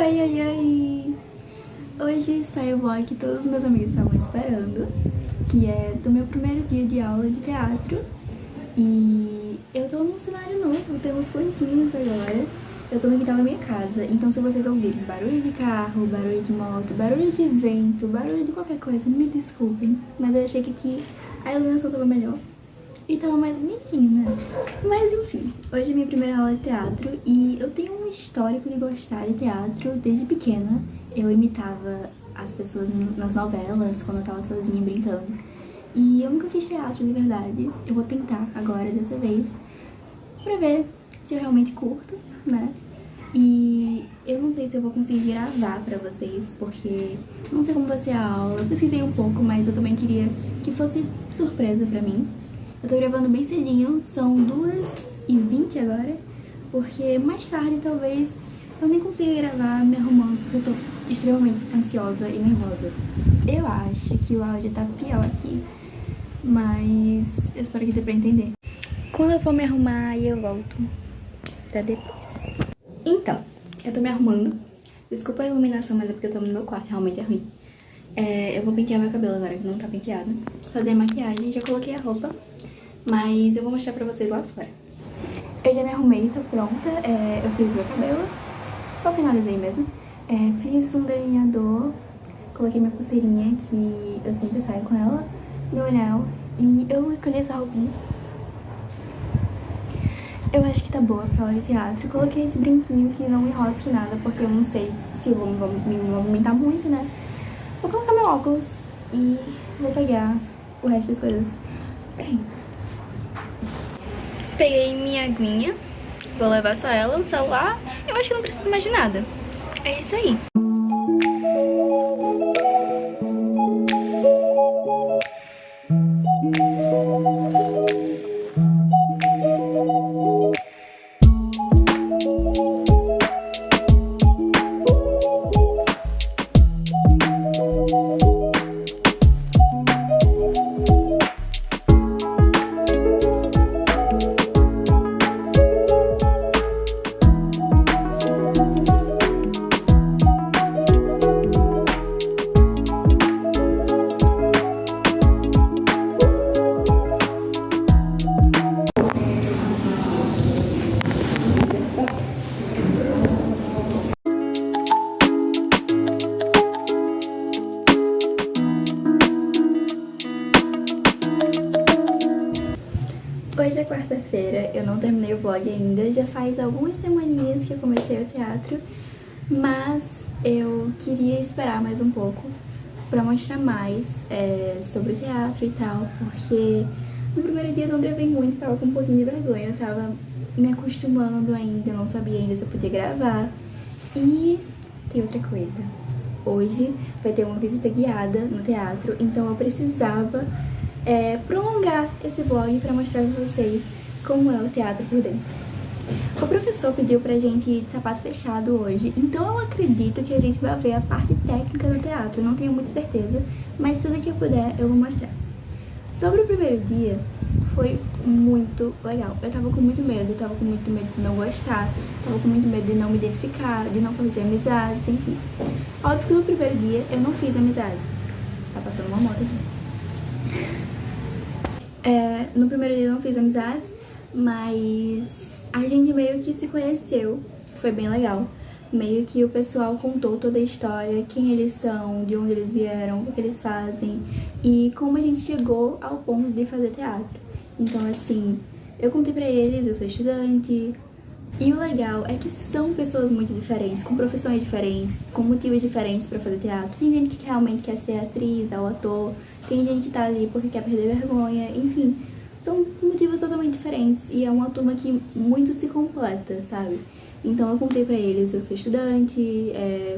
Ai, ai, ai! Hoje sai o vlog que todos os meus amigos estavam esperando, que é do meu primeiro dia de aula de teatro. E eu tô num cenário novo, tem uns plantinhos agora. Eu tô no quintal da minha casa, então se vocês ouvirem barulho de carro, barulho de moto, barulho de vento, barulho de qualquer coisa, me desculpem. Mas eu achei que aqui a iluminação tava melhor e tava mais bonitinho, né? Mas enfim, hoje é minha primeira aula de teatro e eu tenho um histórico de gostar de teatro desde pequena. Eu imitava as pessoas nas novelas, quando eu tava sozinha brincando. E eu nunca fiz teatro de verdade. Eu vou tentar agora, dessa vez, pra ver se eu realmente curto, né? E eu não sei se eu vou conseguir gravar pra vocês, porque não sei como vai ser a aula. Eu pesquisei um pouco, mas eu também queria que fosse surpresa pra mim. Eu tô gravando bem cedinho, são 2h20 agora, porque mais tarde talvez eu nem consiga gravar me arrumando, porque eu tô extremamente ansiosa e nervosa. Eu acho que o áudio tá pior aqui, mas eu espero que dê pra entender. Quando eu for me arrumar, aí eu volto. Até depois. Então, eu tô me arrumando. Desculpa a iluminação, mas é porque eu tô no meu quarto, realmente é ruim. Eu vou pentear meu cabelo agora, que não tá penteado. Fazer maquiagem, já coloquei a roupa, mas eu vou mostrar pra vocês lá fora. Eu já me arrumei, tô pronta. Eu fiz meu cabelo, só finalizei mesmo. Fiz um delineador, coloquei minha pulseirinha, que eu sempre saio com ela, meu anel, e eu escolhi essa roupinha. Eu acho que tá boa pra aula de teatro. Coloquei esse brinquinho que não enrosque nada, porque eu não sei se eu vou me movimentar muito, né? Vou colocar meu óculos e vou pegar o resto das coisas. Bem, peguei minha aguinha, vou levar só ela, o celular. Eu acho que não preciso mais de nada. É isso aí. Hoje é quarta-feira, eu não terminei o vlog ainda, já faz algumas semaninhas que eu comecei o teatro, mas eu queria esperar mais um pouco pra mostrar mais sobre o teatro e tal, porque no primeiro dia eu não gravei muito, tava com um pouquinho de vergonha, eu tava me acostumando ainda, eu não sabia ainda se eu podia gravar. E tem outra coisa, hoje vai ter uma visita guiada no teatro, então eu precisava prolongar esse vlog para mostrar pra vocês como é o teatro por dentro. O professor pediu pra gente ir de sapato fechado hoje, então eu acredito que a gente vai ver a parte técnica do teatro, não tenho muita certeza, mas tudo que eu puder eu vou mostrar. Sobre o primeiro dia, foi muito legal. Eu tava com muito medo, de não gostar, tava com muito medo de não me identificar, de não fazer amizades, enfim. Óbvio que no primeiro dia eu não fiz amizades. Tá passando uma moto aqui. No primeiro dia eu não fiz amizades, mas a gente meio que se conheceu, foi bem legal. Meio que o pessoal contou toda a história, quem eles são, de onde eles vieram, o que eles fazem e como a gente chegou ao ponto de fazer teatro. Então assim, eu contei pra eles, eu sou estudante, e o legal é que são pessoas muito diferentes, com profissões diferentes, com motivos diferentes pra fazer teatro. Tem gente que realmente quer ser atriz ou ator, tem gente que tá ali porque quer perder vergonha, enfim. São motivos totalmente diferentes e é uma turma que muito se completa, sabe? Então eu contei pra eles, eu sou estudante,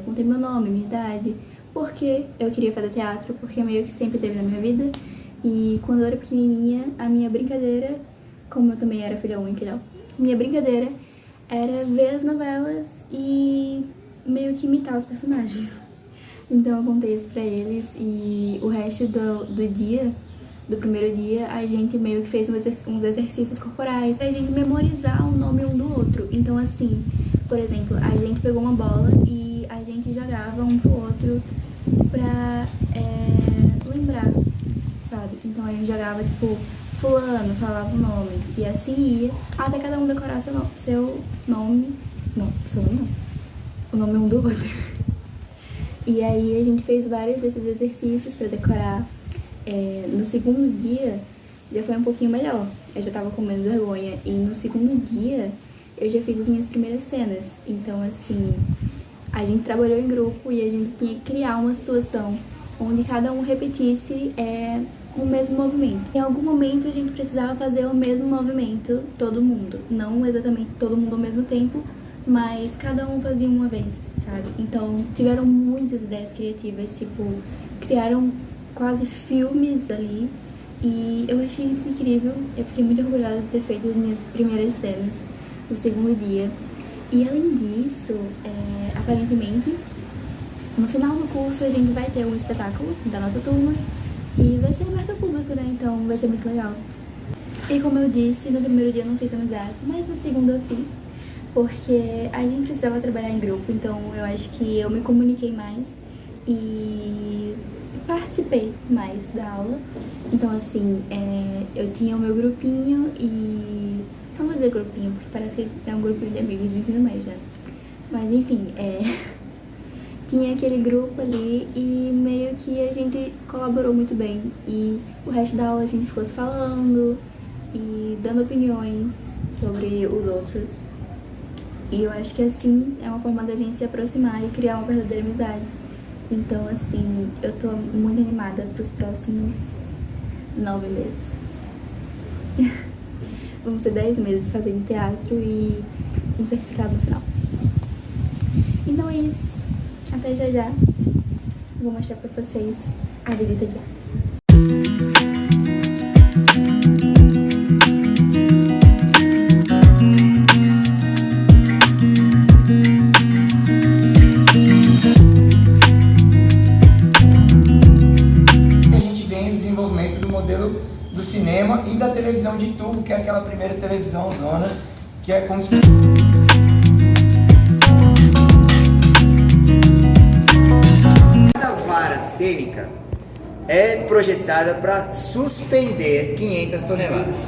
contei meu nome, minha idade, porque eu queria fazer teatro, porque meio que sempre teve na minha vida. E quando eu era pequenininha, a minha brincadeira, como eu também era filha única e tal, minha brincadeira era ver as novelas e meio que imitar os personagens. Então eu contei isso pra eles e o resto do primeiro dia, a gente meio que fez uns exercícios corporais pra gente memorizar o nome um do outro. Então assim, por exemplo, a gente pegou uma bola e a gente jogava um pro outro pra lembrar, sabe? Então a gente jogava, tipo, fulano, falava o nome, e assim ia, até cada um decorar seu nome, não, seu nome não, o nome um do outro. E aí a gente fez vários desses exercícios pra decorar. No segundo dia já foi um pouquinho melhor, eu já tava com menos vergonha, e no segundo dia eu já fiz as minhas primeiras cenas. Então assim, a gente trabalhou em grupo e a gente tinha que criar uma situação onde cada um repetisse o mesmo movimento. Em algum momento a gente precisava fazer o mesmo movimento, todo mundo. Não exatamente todo mundo ao mesmo tempo, mas cada um fazia uma vez, sabe? Então tiveram muitas ideias criativas, tipo, criaram quase filmes ali. E eu achei isso incrível. Eu fiquei muito orgulhosa de ter feito as minhas primeiras cenas no segundo dia. E além disso, aparentemente, no final do curso a gente vai ter um espetáculo da nossa turma e vai ser aberto ao público, né? Então vai ser muito legal. E como eu disse, no primeiro dia eu não fiz amizades, mas no segundo eu fiz, porque a gente precisava trabalhar em grupo, então eu acho que eu me comuniquei mais e participei mais da aula. Então assim, eu tinha o meu grupinho e... não vou dizer grupinho, porque parece que é um grupo de amigos de ensino médio, né? Mas enfim, tinha aquele grupo ali e meio que a gente colaborou muito bem. E o resto da aula a gente ficou se falando e dando opiniões sobre os outros. E eu acho que assim é uma forma da gente se aproximar e criar uma verdadeira amizade. Então assim, eu tô muito animada pros próximos 9 meses. Vão ser 10 meses fazendo teatro e um certificado no final. Então é isso. Até já já. Vou mostrar pra vocês a visita guiada. A gente vem no desenvolvimento do modelo do cinema e da televisão de tubo, que é aquela primeira televisão zona, que é como se... Cada vara cênica é projetada para suspender 500 toneladas.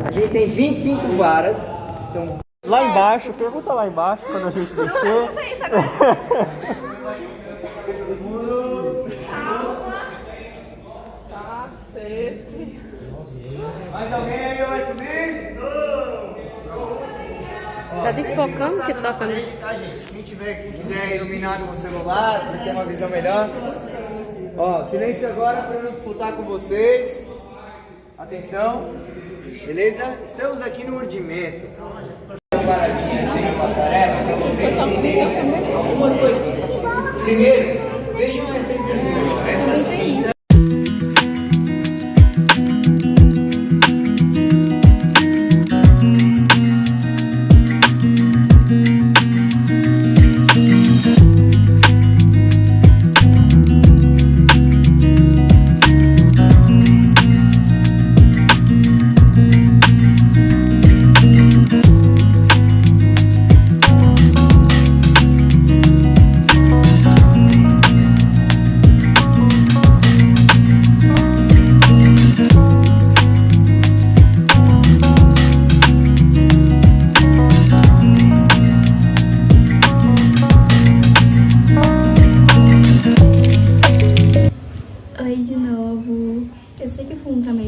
A gente tem 25 varas. Então... Lá embaixo, pergunta lá embaixo quando a gente descer. Mais alguém aí vai subir? Tá desfocando que só a câmera. Tá, gente? Quem quiser iluminar com o celular, para ter uma visão melhor. Ó, silêncio agora para não disputar com vocês. Atenção. Beleza? Estamos aqui no urdimento. Uma paradinha aqui na passarela para vocês entenderem algumas coisinhas. Primeiro, vejam essa estrutura, essa cinta.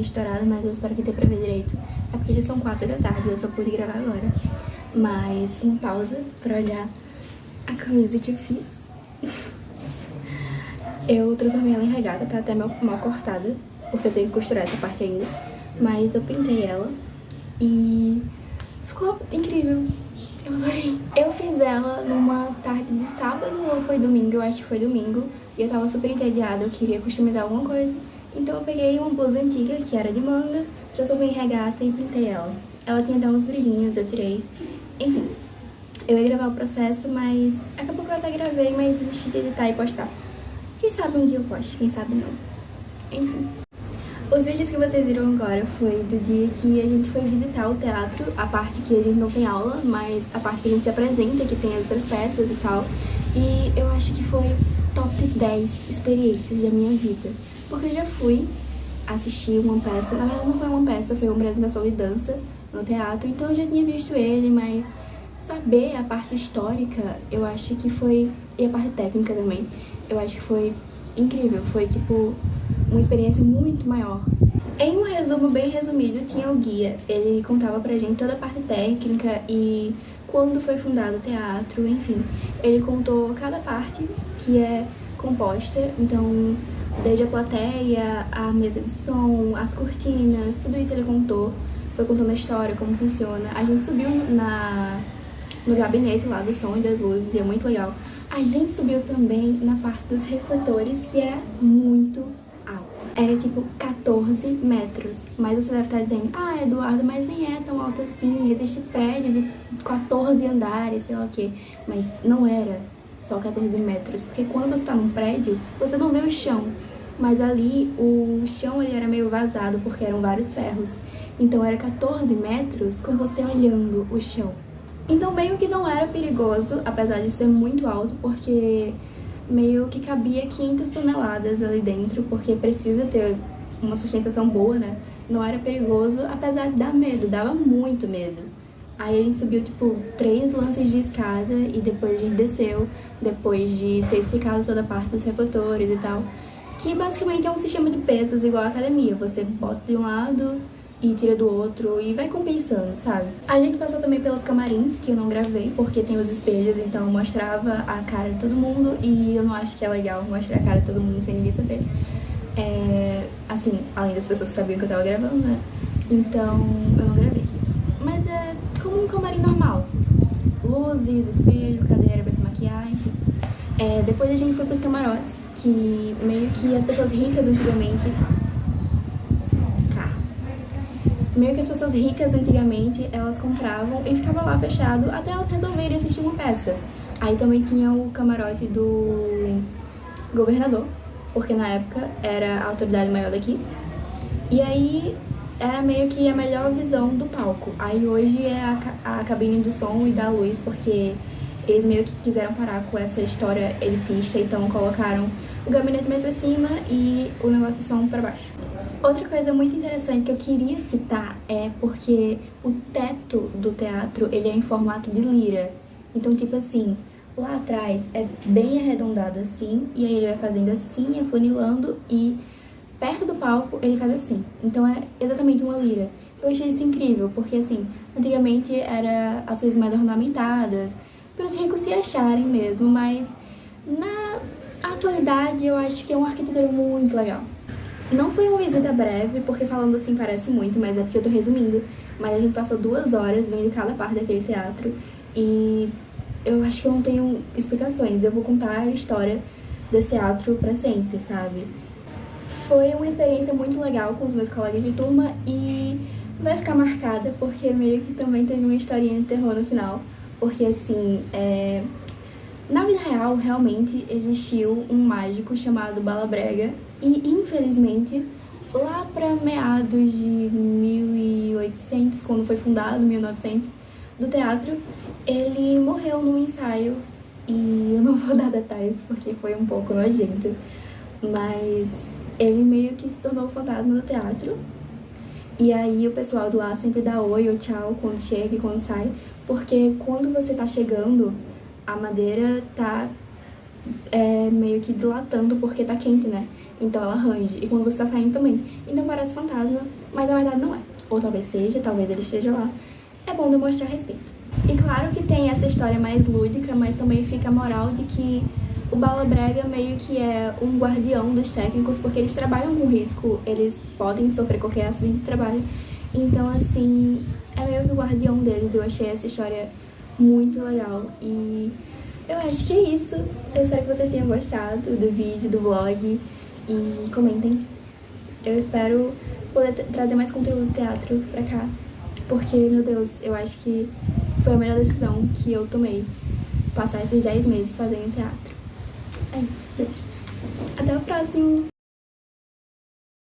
Estourado, mas eu espero que dê pra ver direito. É porque já são 4 da tarde e eu só pude gravar agora. Mas uma pausa pra olhar a camisa que eu fiz. Eu transformei ela em regata, tá até mal cortada, porque eu tenho que costurar essa parte ainda. Mas eu pintei ela e ficou incrível. Eu adorei. Eu fiz ela numa tarde de sábado ou foi domingo, eu acho que foi domingo. E eu tava super entediada, eu queria customizar alguma coisa. Então eu peguei uma blusa antiga, que era de manga, transformei em regata e pintei ela. Ela tinha até uns brilhinhos, eu tirei. Enfim, eu ia gravar o processo, mas acabou que eu até gravei, mas desisti de editar e postar. Quem sabe um dia eu posto, quem sabe não. Enfim. Os vídeos que vocês viram agora foi do dia que a gente foi visitar o teatro, a parte que a gente não tem aula, mas a parte que a gente se apresenta, que tem as outras peças e tal. E eu acho que foi top 10 experiências da minha vida. Porque eu já fui assistir uma peça, na verdade não foi uma peça, foi uma apresentação de dança no teatro, então eu já tinha visto ele, mas saber a parte histórica, eu acho que foi, e a parte técnica também, eu acho que foi incrível, foi tipo uma experiência muito maior. Em um resumo bem resumido, tinha o guia, ele contava pra gente toda a parte técnica e quando foi fundado o teatro, enfim, ele contou cada parte que é composta, então desde a plateia, a mesa de som, as cortinas, tudo isso ele contou, foi contando a história, como funciona. A gente subiu no gabinete lá do som e das luzes, e é muito legal. A gente subiu também na parte dos refletores, que era muito alto. Era tipo 14 metros. Mas você deve estar dizendo, ah, Eduardo, mas nem é tão alto assim, existe prédio de 14 andares, sei lá o quê. Mas não era só 14 metros, porque quando você tá num prédio, você não vê o chão. Mas ali, o chão ele era meio vazado, porque eram vários ferros. Então era 14 metros com você olhando o chão. Então meio que não era perigoso, apesar de ser muito alto, porque meio que cabia 500 toneladas ali dentro, porque precisa ter uma sustentação boa, né? Não era perigoso, apesar de dar medo, dava muito medo. Aí a gente subiu, tipo, 3 lances de escada e depois a gente desceu, depois de ser explicado toda a parte dos refletores e tal. Que basicamente é um sistema de pesos igual à academia. Você bota de um lado e tira do outro e vai compensando, sabe? A gente passou também pelos camarins, que eu não gravei, porque tem os espelhos, então mostrava a cara de todo mundo e eu não acho que é legal mostrar a cara de todo mundo sem ninguém saber. Assim, além das pessoas que sabiam que eu tava gravando, né? Então eu não gravei. Mas é como um camarim normal. Luzes, espelho, cadeira pra se maquiar, enfim. Depois a gente foi pros camarotes, que meio que as pessoas ricas antigamente... elas compravam e ficava lá fechado até elas resolverem assistir uma peça. Aí também tinha o camarote do governador, porque na época era a autoridade maior daqui. E aí era meio que a melhor visão do palco. Aí hoje é a cabine do som e da luz, porque eles meio que quiseram parar com essa história elitista, então colocaram o gabinete mais pra cima e o negócio de som pra baixo. Outra coisa muito interessante que eu queria citar é porque o teto do teatro, ele é em formato de lira. Então, tipo assim, lá atrás é bem arredondado assim, e aí ele vai fazendo assim, afunilando, e perto do palco ele faz assim. Então é exatamente uma lira. Eu achei isso incrível, porque assim, antigamente era as coisas mais ornamentadas, para os ricos se acharem mesmo, mas na atualidade eu acho que é uma arquitetura muito legal. Não foi uma visita breve, porque falando assim parece muito, mas é porque eu tô resumindo. Mas a gente passou 2 horas vendo cada parte daquele teatro e eu acho que eu não tenho explicações. Eu vou contar a história desse teatro pra sempre, sabe? Foi uma experiência muito legal com os meus colegas de turma e vai ficar marcada porque meio que também teve uma historinha de terror no final. Porque assim, na vida real, realmente existiu um mágico chamado Bala Brega e, infelizmente, lá para meados de 1800, quando foi fundado, 1900, do teatro, ele morreu num ensaio e eu não vou dar detalhes porque foi um pouco nojento, mas ele meio que se tornou o fantasma do teatro e aí o pessoal de lá sempre dá oi ou tchau quando chega e quando sai, porque quando você tá chegando, a madeira tá meio que dilatando porque tá quente, né? Então ela range. E quando você tá saindo também. Então parece fantasma, mas na verdade não é. Ou talvez seja, talvez ele esteja lá. É bom demonstrar respeito. E claro que tem essa história mais lúdica, mas também fica a moral de que o Bala Brega meio que é um guardião dos técnicos, porque eles trabalham com risco, eles podem sofrer qualquer acidente de trabalho. Então, assim, é meio que o guardião deles. Eu achei essa história muito legal e eu acho que é isso. Eu espero que vocês tenham gostado do vídeo, do vlog e comentem. Eu espero poder trazer mais conteúdo do teatro pra cá, porque, meu Deus, eu acho que foi a melhor decisão que eu tomei, passar esses 10 meses fazendo teatro. É isso, beijo. Até o próximo!